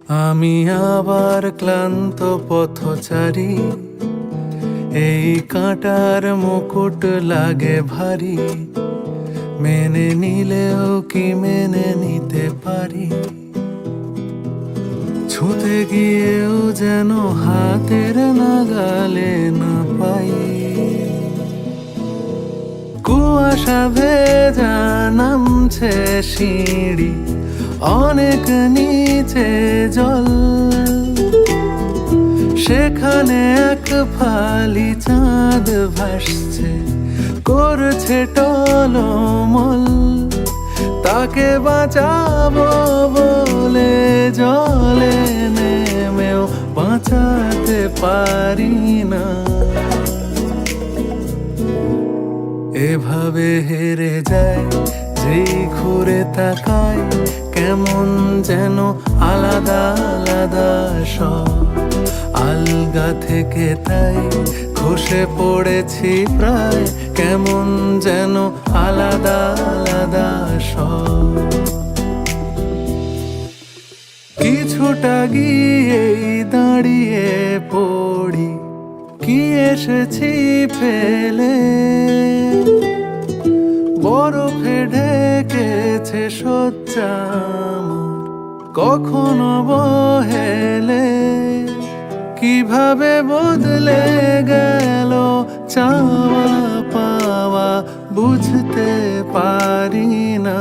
আমি আবার ক্লান্ত পথচারী, এই কাঁটার মুকুট লাগে ভারী, মেনে নিলেও কি মেনে নিতে পারি? ছুঁতে গিয়েও যেন হাতের নাগালে না পাই। কুয়াশা ভেজা নামছে সিঁড়ি, অনেক নিচে জল, সেখানে এক ফালি চাঁদ ভাসছে, করছে টলমল। তাকে বাঁচাবো বলে জলে নেমেও বাঁচাতে পারি না। এভাবে হেরে যায় যেই ঘুরে তাকায়, কেমন যেন আলাদা আলাদা সব। আলগা থেকে তাই খসে পড়েছি প্রায়, কেমন যেন আলাদা আলাদা সব। কিছুটা গিয়েই দাঁড়িয়ে পড়ি, কি এসেছি ফেলে, বরফে ঢেকেছে শয্যা আমার, কখনো বহেলে। কিভাবে বদলে গেল চাওয়া পাওয়া বুঝতে পারি না।